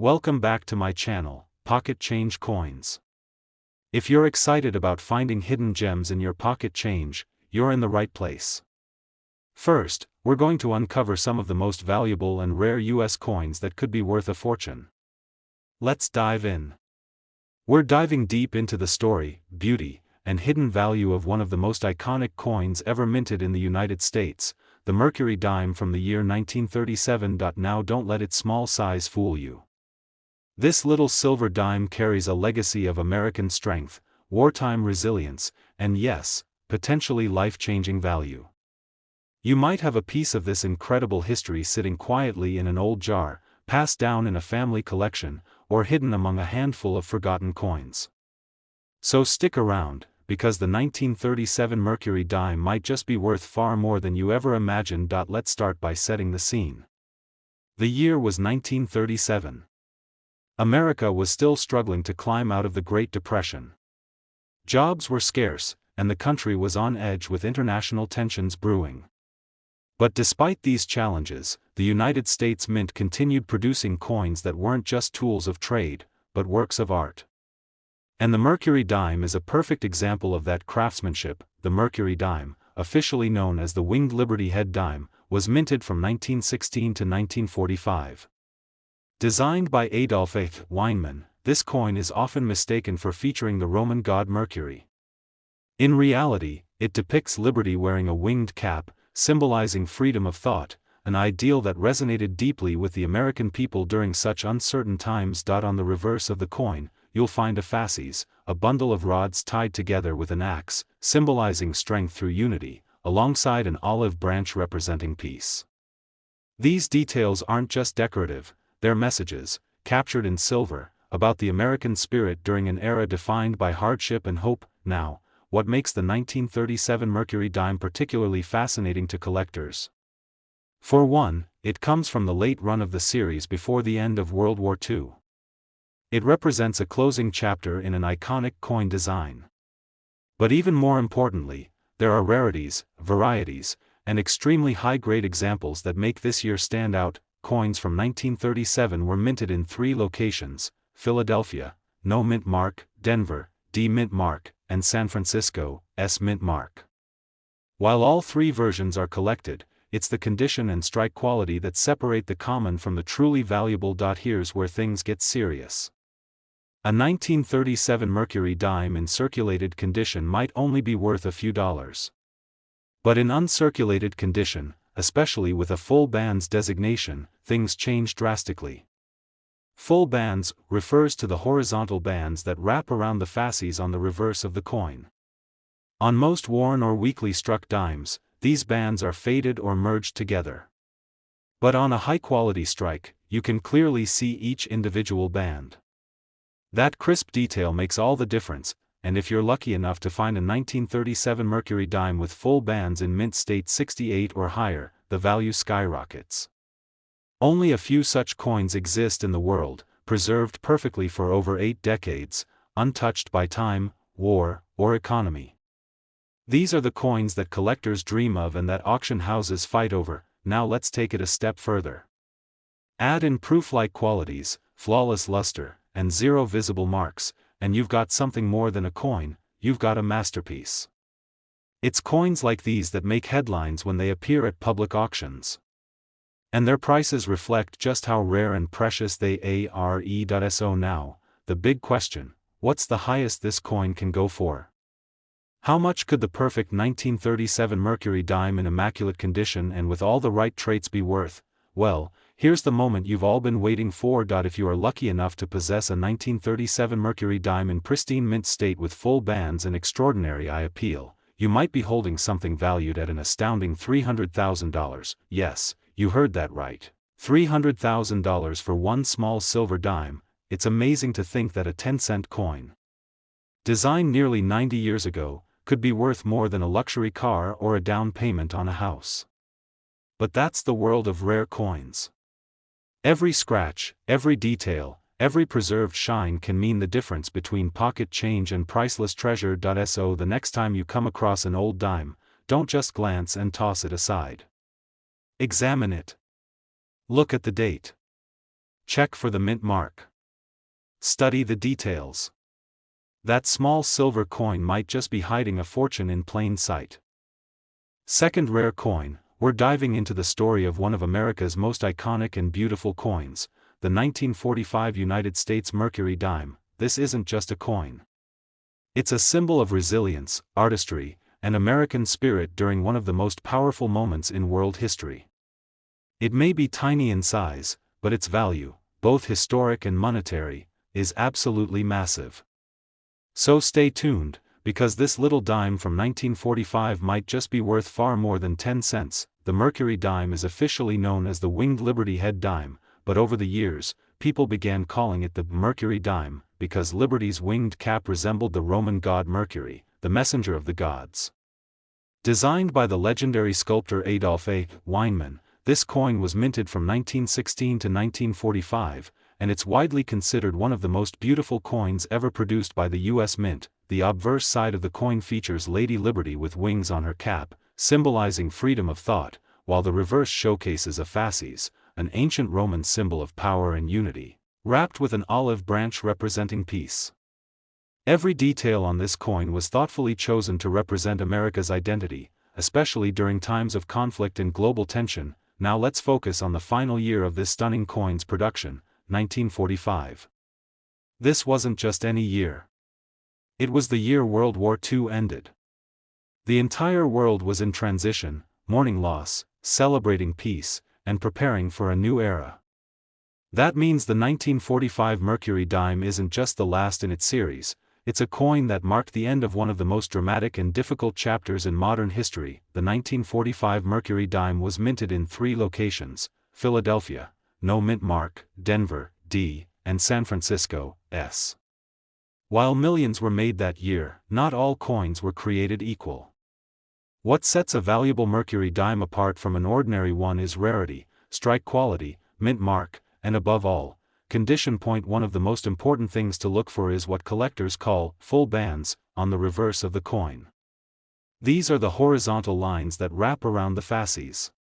Welcome back to my channel, Pocket Change Coins. If you're excited about finding hidden gems in your pocket change, you're in the right place. First, we're going to uncover some of the most valuable and rare US coins that could be worth a fortune. Let's dive in. We're diving deep into the story, beauty, and hidden value of one of the most iconic coins ever minted in the United States, the Mercury dime from the year 1937. Now don't let its small size fool you. This little silver dime carries a legacy of American strength, wartime resilience, and yes, potentially life-changing value. You might have a piece of this incredible history sitting quietly in an old jar, passed down in a family collection, or hidden among a handful of forgotten coins. So stick around, because the 1937 Mercury dime might just be worth far more than you ever imagined. Let's start by setting the scene. The year was 1937. America was still struggling to climb out of the Great Depression. Jobs were scarce, and the country was on edge with international tensions brewing. But despite these challenges, the United States Mint continued producing coins that weren't just tools of trade, but works of art. And the Mercury dime is a perfect example of that craftsmanship. The Mercury dime, officially known as the Winged Liberty Head dime, was minted from 1916 to 1945. Designed by Adolf Weinmann, this coin is often mistaken for featuring the Roman god Mercury. In reality, it depicts liberty wearing a winged cap, symbolizing freedom of thought, an ideal that resonated deeply with the American people during such uncertain times. On the reverse of the coin, you'll find a fasces, a bundle of rods tied together with an axe, symbolizing strength through unity, alongside an olive branch representing peace. These details aren't just decorative, they're messages, captured in silver, about the American spirit during an era defined by hardship and hope. Now, what makes the 1937 Mercury dime particularly fascinating to collectors? For one, it comes from the late run of the series before the end of World War II. It represents a closing chapter in an iconic coin design. But even more importantly, there are rarities, varieties, and extremely high-grade examples that make this year stand out. Coins from 1937 were minted in 3 locations: Philadelphia, No mint mark; Denver, D mint mark; and San Francisco, S mint mark. While all 3 versions are collected, it's the condition and strike quality that separate the common from the truly valuable. Here's where things get serious. A 1937 Mercury dime in circulated condition might only be worth a few dollars. But in uncirculated condition, especially with a full bands designation, things change drastically. Full bands refers to the horizontal bands that wrap around the fasces on the reverse of the coin. On most worn or weakly struck dimes, these bands are faded or merged together. But on a high-quality strike, you can clearly see each individual band. That crisp detail makes all the difference, and if you're lucky enough to find a 1937 Mercury dime with full bands in mint state 68 or higher, the value skyrockets. Only a few such coins exist in the world, preserved perfectly for over 8 decades, untouched by time, war, or economy. These are the coins that collectors dream of and that auction houses fight over. Now let's take it a step further. Add in proof-like qualities, flawless luster, and 0 visible marks, and you've got something more than a coin, you've got a masterpiece. It's coins like these that make headlines when they appear at public auctions. And their prices reflect just how rare and precious they are. So now, the big question: what's the highest this coin can go for? How much could the perfect 1937 Mercury dime in immaculate condition and with all the right traits be worth? Well, here's the moment you've all been waiting for. If you are lucky enough to possess a 1937 Mercury dime in pristine mint state with full bands and extraordinary eye appeal, you might be holding something valued at an astounding $300,000. Yes, you heard that right. $300,000 for one small silver dime. It's amazing to think that a 10-cent coin, designed nearly 90 years ago, could be worth more than a luxury car or a down payment on a house. But that's the world of rare coins. Every scratch, every detail, every preserved shine can mean the difference between pocket change and priceless treasure. So the next time you come across an old dime, don't just glance and toss it aside. Examine it. Look at the date. Check for the mint mark. Study the details. That small silver coin might just be hiding a fortune in plain sight. Second rare coin, we're diving into the story of one of America's most iconic and beautiful coins, the 1945 United States Mercury dime. This isn't just a coin. It's a symbol of resilience, artistry, and American spirit during one of the most powerful moments in world history. It may be tiny in size, but its value, both historic and monetary, is absolutely massive. So stay tuned, because this little dime from 1945 might just be worth far more than 10 cents. The Mercury dime is officially known as the Winged Liberty Head dime, but over the years, people began calling it the Mercury dime, because Liberty's winged cap resembled the Roman god Mercury, the messenger of the gods. Designed by the legendary sculptor Adolf A. Weinman, this coin was minted from 1916 to 1945, and it's widely considered one of the most beautiful coins ever produced by the U.S. Mint. The obverse side of the coin features Lady Liberty with wings on her cap, symbolizing freedom of thought, while the reverse showcases a fasces, an ancient Roman symbol of power and unity, wrapped with an olive branch representing peace. Every detail on this coin was thoughtfully chosen to represent America's identity, especially during times of conflict and global tension. Now let's focus on the final year of this stunning coin's production, 1945. This wasn't just any year. It was the year World War II ended. The entire world was in transition, mourning loss, celebrating peace, and preparing for a new era. That means the 1945 Mercury dime isn't just the last in its series, it's a coin that marked the end of one of the most dramatic and difficult chapters in modern history. The 1945 Mercury dime was minted in 3 locations: Philadelphia, no mint mark; Denver, D, and San Francisco, S. While millions were made that year, not all coins were created equal. What sets a valuable Mercury dime apart from an ordinary one is rarity, strike quality, mint mark, and above all, condition. One of the most important things to look for is what collectors call full bands on the reverse of the coin. These are the horizontal lines that wrap around the fasces.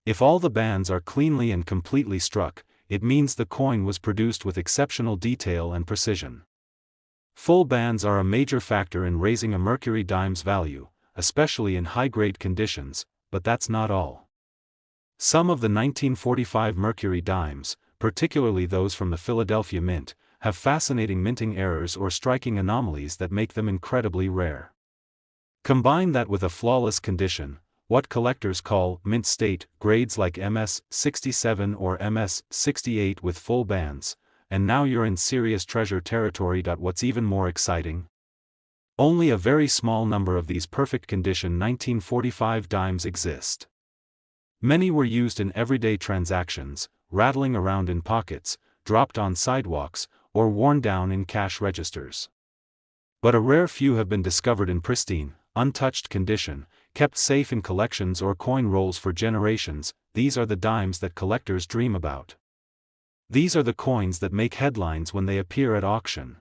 If all the bands are cleanly and completely struck, it means the coin was produced with exceptional detail and precision. Full bands are a major factor in raising a Mercury dime's value, especially in high-grade conditions, but that's not all. Some of the 1945 Mercury dimes, particularly those from the Philadelphia Mint, have fascinating minting errors or striking anomalies that make them incredibly rare. Combine that with a flawless condition, what collectors call mint state grades like MS-67 or MS-68 with full bands, and now you're in serious treasure territory. What's even more exciting? Only a very small number of these perfect condition 1945 dimes exist. Many were used in everyday transactions, rattling around in pockets, dropped on sidewalks, or worn down in cash registers. But a rare few have been discovered in pristine, untouched condition, kept safe in collections or coin rolls for generations. These are the dimes that collectors dream about. These are the coins that make headlines when they appear at auction.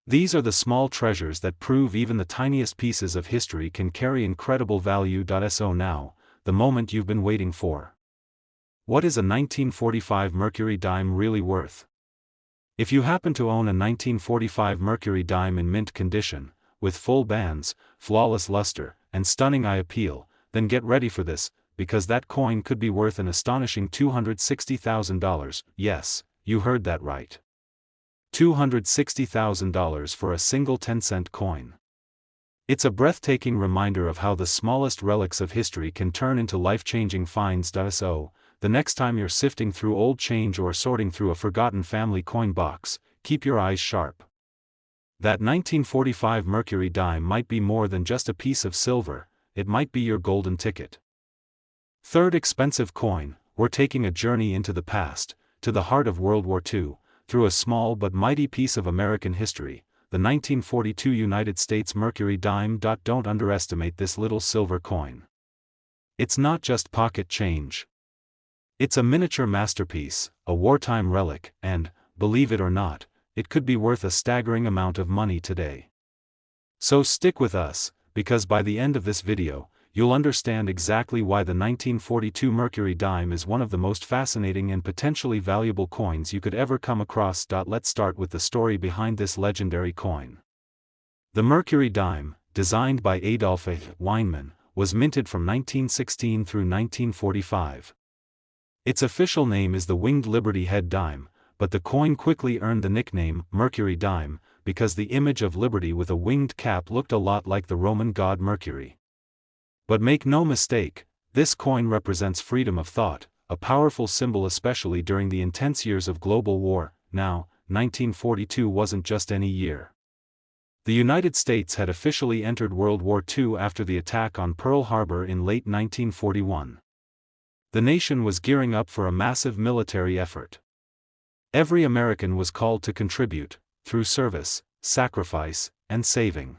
These are the small treasures that prove even the tiniest pieces of history can carry incredible value. So now, the moment you've been waiting for. What is a 1945 Mercury dime really worth? If you happen to own a 1945 Mercury dime in mint condition, with full bands, flawless luster, and stunning eye appeal, then get ready for this, because that coin could be worth an astonishing $260,000. Yes, you heard that right. $260,000 for a single 10-cent coin. It's a breathtaking reminder of how the smallest relics of history can turn into life-changing finds. So, the next time you're sifting through old change or sorting through a forgotten family coin box, keep your eyes sharp. That 1945 Mercury dime might be more than just a piece of silver, it might be your golden ticket. Third expensive coin, we're taking a journey into the past, to the heart of World War II, through a small but mighty piece of American history, the 1942 United States Mercury dime. Don't underestimate this little silver coin. It's not just pocket change. It's a miniature masterpiece, a wartime relic, and, believe it or not, it could be worth a staggering amount of money today. So stick with us, because by the end of this video, you'll understand exactly why the 1942 Mercury dime is one of the most fascinating and potentially valuable coins you could ever come across. Let's start with the story behind this legendary coin. The Mercury dime, designed by Adolf Weinmann, was minted from 1916 through 1945. Its official name is the Winged Liberty Head dime, but the coin quickly earned the nickname Mercury dime because the image of liberty with a winged cap looked a lot like the Roman god Mercury. But make no mistake, this coin represents freedom of thought, a powerful symbol especially during the intense years of global war. Now, 1942 wasn't just any year. The United States had officially entered World War II after the attack on Pearl Harbor in late 1941. The nation was gearing up for a massive military effort. Every American was called to contribute, through service, sacrifice, and saving.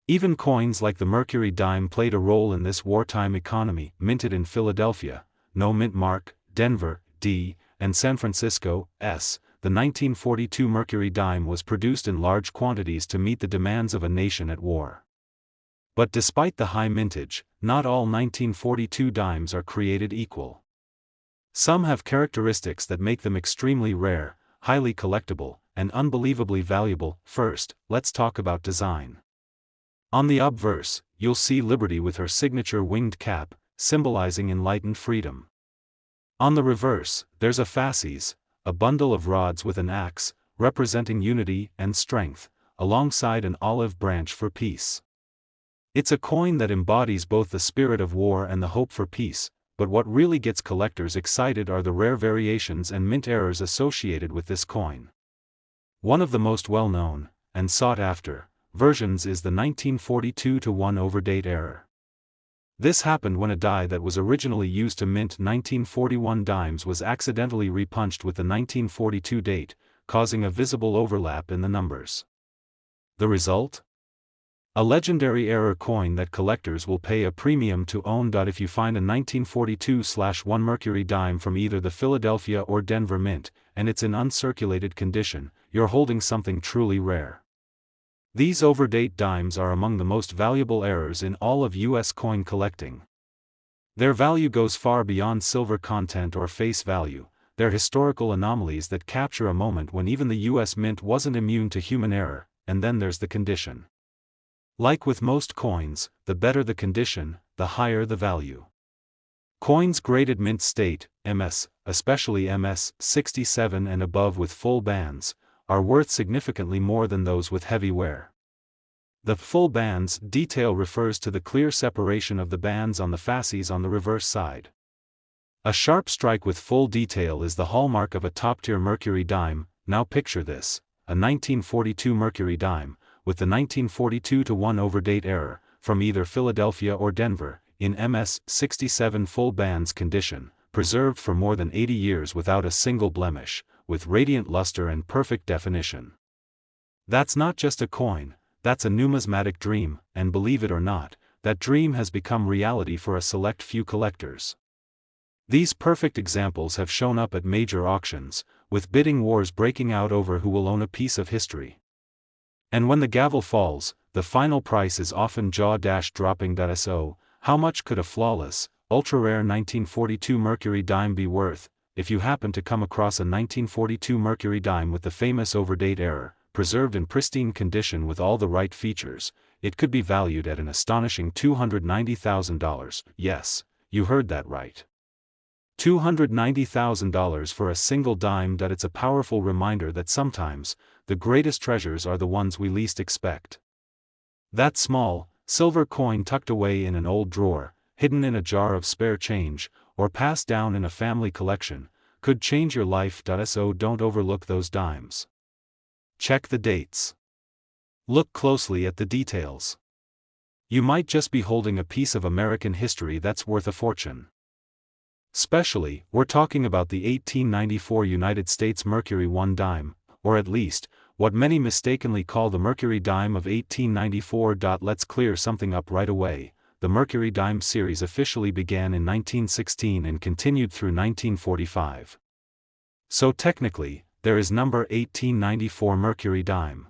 Even coins like the Mercury dime played a role in this wartime economy. Minted in Philadelphia, No Mint Mark, Denver, D., and San Francisco, S., the 1942 Mercury dime was produced in large quantities to meet the demands of a nation at war. But despite the high mintage, not all 1942 dimes are created equal. Some have characteristics that make them extremely rare, highly collectible, and unbelievably valuable. First, let's talk about design. On the obverse, you'll see Liberty with her signature winged cap, symbolizing enlightened freedom. On the reverse, there's a fasces, a bundle of rods with an axe, representing unity and strength, alongside an olive branch for peace. It's a coin that embodies both the spirit of war and the hope for peace, but what really gets collectors excited are the rare variations and mint errors associated with this coin. One of the most well-known, and sought-after, versions is the 1942-1 overdate error. This happened when a die that was originally used to mint 1941 dimes was accidentally repunched with the 1942 date, causing a visible overlap in the numbers. The result? A legendary error coin that collectors will pay a premium to own. If you find a 1942/1 Mercury dime from either the Philadelphia or Denver mint, and it's in uncirculated condition, you're holding something truly rare. These overdate dimes are among the most valuable errors in all of U.S. coin collecting. Their value goes far beyond silver content or face value. They're historical anomalies that capture a moment when even the U.S. Mint wasn't immune to human error. And then there's the condition. Like with most coins, the better the condition, the higher the value. Coins graded mint state, MS, especially MS 67 and above with full bands, are worth significantly more than those with heavy wear. The full bands detail refers to the clear separation of the bands on the fasces on the reverse side. A sharp strike with full detail is the hallmark of a top-tier Mercury dime. Now picture this, a 1942 Mercury dime, with the 1942-1 overdate error, from either Philadelphia or Denver, in MS 67 full bands condition, preserved for more than 80 years without a single blemish, with radiant luster and perfect definition. That's not just a coin, that's a numismatic dream, and believe it or not, that dream has become reality for a select few collectors. These perfect examples have shown up at major auctions, with bidding wars breaking out over who will own a piece of history. And when the gavel falls, the final price is often jaw-dropping. So, how much could a flawless, ultra-rare 1942 Mercury dime be worth? If you happen to come across a 1942 Mercury dime with the famous overdate error, preserved in pristine condition with all the right features, it could be valued at an astonishing $290,000. Yes, you heard that right. $290,000 for a single dime. It's a powerful reminder that sometimes, the greatest treasures are the ones we least expect. That small, silver coin tucked away in an old drawer, hidden in a jar of spare change, or passed down in a family collection, could change your life. So don't overlook those dimes. Check the dates. Look closely at the details. You might just be holding a piece of American history that's worth a fortune. Especially, we're talking about the 1894 United States Mercury 1 dime, or at least, what many mistakenly call the Mercury dime of 1894. Let's clear something up right away. The Mercury dime series officially began in 1916 and continued through 1945. So technically, there is number 1894 Mercury dime.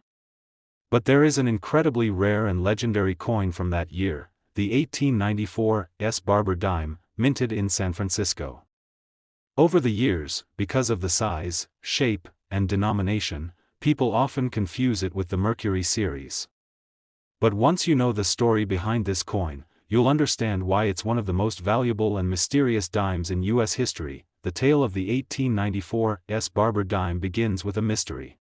But there is an incredibly rare and legendary coin from that year, the 1894 Barber dime, minted in San Francisco. Over the years, because of the size, shape, and denomination, people often confuse it with the Mercury series. But once you know the story behind this coin, you'll understand why it's one of the most valuable and mysterious dimes in U.S. history. The tale of the 1894 Barber dime begins with a mystery.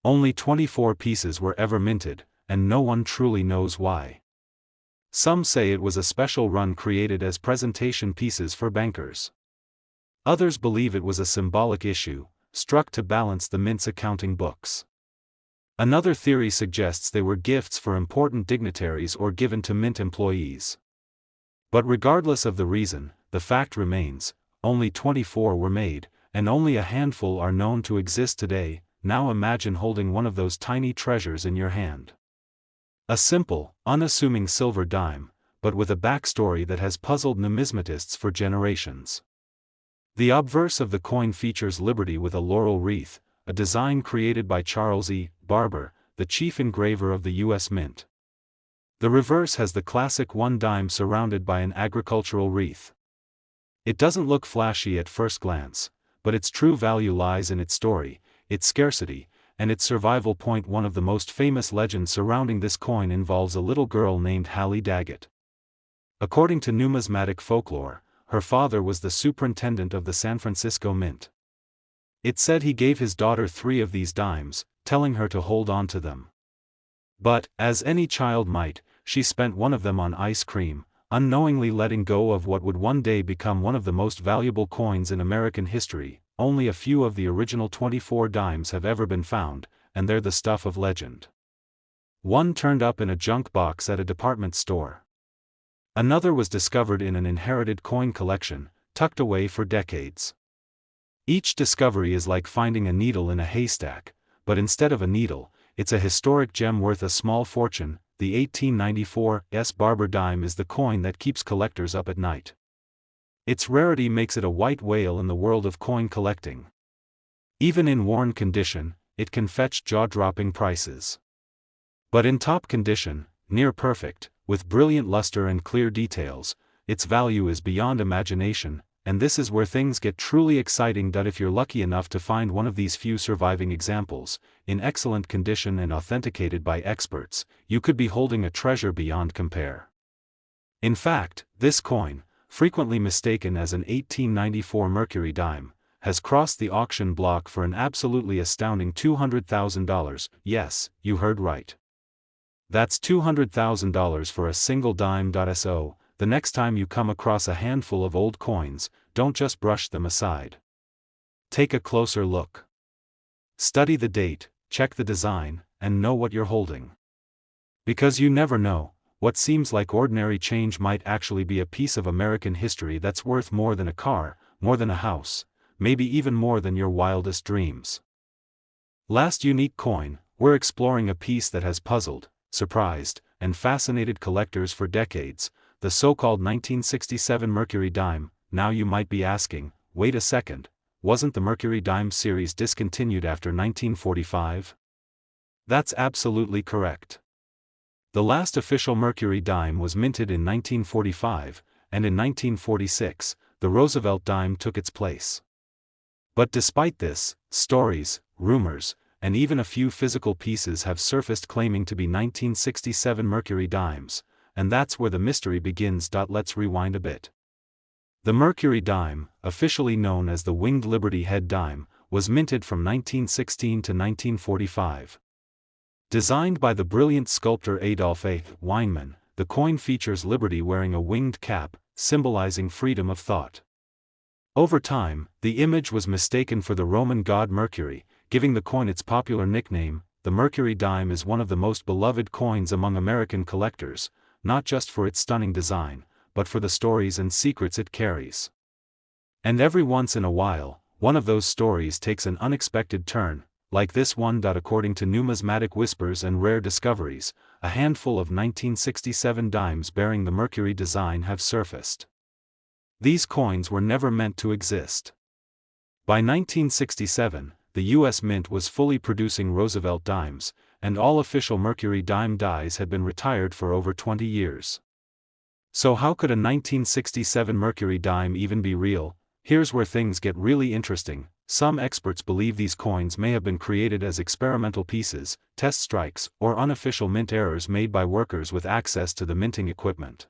Only 24 pieces were ever minted, and no one truly knows why. Some say it was a special run created as presentation pieces for bankers. Others believe it was a symbolic issue, struck to balance the mint's accounting books. Another theory suggests they were gifts for important dignitaries or given to mint employees. But regardless of the reason, the fact remains, only 24 were made, and only a handful are known to exist today. Now imagine holding one of those tiny treasures in your hand. A simple, unassuming silver dime, but with a backstory that has puzzled numismatists for generations. The obverse of the coin features Liberty with a laurel wreath, a design created by Charles E. Barber, the chief engraver of the U.S. Mint. The reverse has the classic one dime surrounded by an agricultural wreath. It doesn't look flashy at first glance, but its true value lies in its story, its scarcity, and its survival. One of the most famous legends surrounding this coin involves a little girl named Hallie Daggett. According to numismatic folklore, her father was the superintendent of the San Francisco Mint. It's said he gave his daughter 3 of these dimes, telling her to hold on to them. But, as any child might, she spent one of them on ice cream, unknowingly letting go of what would one day become one of the most valuable coins in American history. Only a few of the original 24 dimes have ever been found, and they're the stuff of legend. One turned up in a junk box at a department store. Another was discovered in an inherited coin collection, tucked away for decades. Each discovery is like finding a needle in a haystack, but instead of a needle, it's a historic gem worth a small fortune. The 1894 Barber dime is the coin that keeps collectors up at night. Its rarity makes it a white whale in the world of coin collecting. Even in worn condition, it can fetch jaw-dropping prices. But in top condition, near perfect, with brilliant luster and clear details, its value is beyond imagination, and this is where things get truly exciting. If you're lucky enough to find one of these few surviving examples, in excellent condition and authenticated by experts, you could be holding a treasure beyond compare. In fact, this coin, frequently mistaken as an 1894 Mercury dime, has crossed the auction block for an absolutely astounding $200,000. Yes, you heard right. That's $200,000 for a single dime. So, the next time you come across a handful of old coins, don't just brush them aside. Take a closer look. Study the date, check the design, and know what you're holding. Because you never know, what seems like ordinary change might actually be a piece of American history that's worth more than a car, more than a house, maybe even more than your wildest dreams. Last unique coin, we're exploring a piece that has puzzled, surprised, and fascinated collectors for decades, the so-called 1967 Mercury dime. Now you might be asking, wait a second, wasn't the Mercury dime series discontinued after 1945? That's absolutely correct. The last official Mercury dime was minted in 1945, and in 1946, the Roosevelt dime took its place. But despite this, stories, rumors, and even a few physical pieces have surfaced claiming to be 1967 Mercury dimes, and that's where the mystery begins. Let's rewind a bit. The Mercury dime, officially known as the Winged Liberty Head dime, was minted from 1916 to 1945. Designed by the brilliant sculptor Adolph A. Weinman, the coin features Liberty wearing a winged cap, symbolizing freedom of thought. Over time, the image was mistaken for the Roman god Mercury, giving the coin its popular nickname. The Mercury dime is one of the most beloved coins among American collectors, not just for its stunning design, but for the stories and secrets it carries. And every once in a while, one of those stories takes an unexpected turn, like this one. According to numismatic whispers and rare discoveries, a handful of 1967 dimes bearing the Mercury design have surfaced. These coins were never meant to exist. By 1967, the U.S. Mint was fully producing Roosevelt dimes, and all official Mercury dime dies had been retired for over 20 years. So how could a 1967 Mercury dime even be real? Here's where things get really interesting. Some experts believe these coins may have been created as experimental pieces, test strikes, or unofficial mint errors made by workers with access to the minting equipment.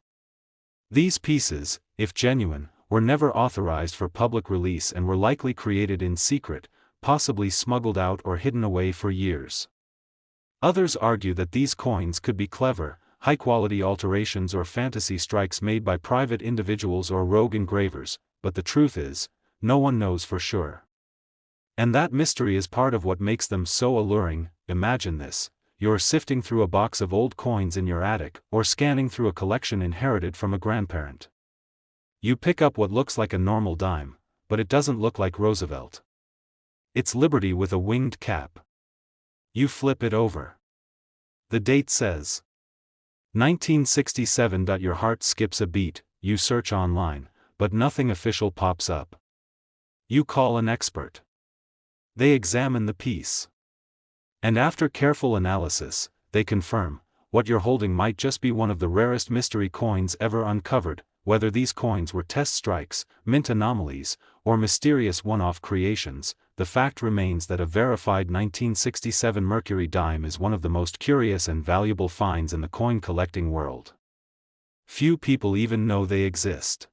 These pieces, if genuine, were never authorized for public release and were likely created in secret, possibly smuggled out or hidden away for years. Others argue that these coins could be clever, high-quality alterations or fantasy strikes made by private individuals or rogue engravers, but the truth is, no one knows for sure. And that mystery is part of what makes them so alluring. Imagine this: you're sifting through a box of old coins in your attic, or scanning through a collection inherited from a grandparent. You pick up what looks like a normal dime, but it doesn't look like Roosevelt. It's Liberty with a winged cap. You flip it over. The date says 1967. Your heart skips a beat. You search online, but nothing official pops up. You call an expert. They examine the piece. And after careful analysis, they confirm, what you're holding might just be one of the rarest mystery coins ever uncovered. Whether these coins were test strikes, mint anomalies, or mysterious one-off creations, the fact remains that a verified 1967 Mercury dime is one of the most curious and valuable finds in the coin collecting world. Few people even know they exist.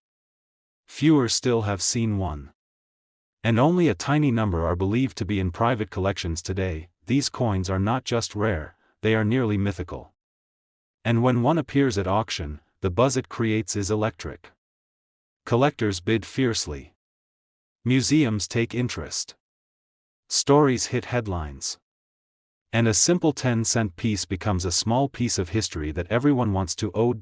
Fewer still have seen one. And only a tiny number are believed to be in private collections today. These coins are not just rare, they are nearly mythical. And when one appears at auction, the buzz it creates is electric. Collectors bid fiercely. Museums take interest. Stories hit headlines. And a simple 10-cent piece becomes a small piece of history that everyone wants to own.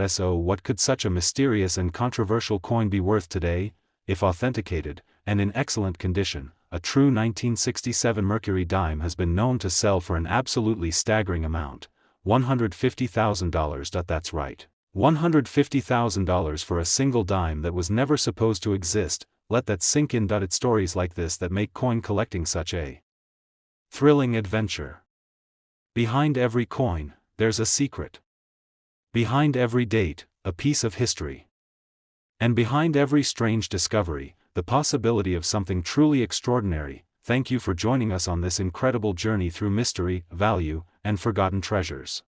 So what could such a mysterious and controversial coin be worth today? If authenticated, and in excellent condition, a true 1967 Mercury dime has been known to sell for an absolutely staggering amount: $150,000. That's right, $150,000 for a single dime that was never supposed to exist. Let that sink in. It's stories like this that make coin collecting such a thrilling adventure. Behind every coin, there's a secret. Behind every date, a piece of history. And behind every strange discovery, the possibility of something truly extraordinary. Thank you for joining us on this incredible journey through mystery, value, and forgotten treasures.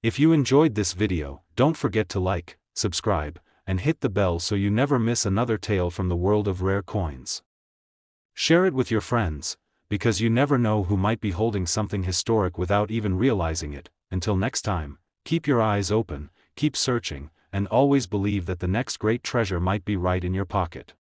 If you enjoyed this video, don't forget to like, subscribe, and hit the bell so you never miss another tale from the world of rare coins. Share it with your friends, because you never know who might be holding something historic without even realizing it. Until next time, keep your eyes open, keep searching, and always believe that the next great treasure might be right in your pocket.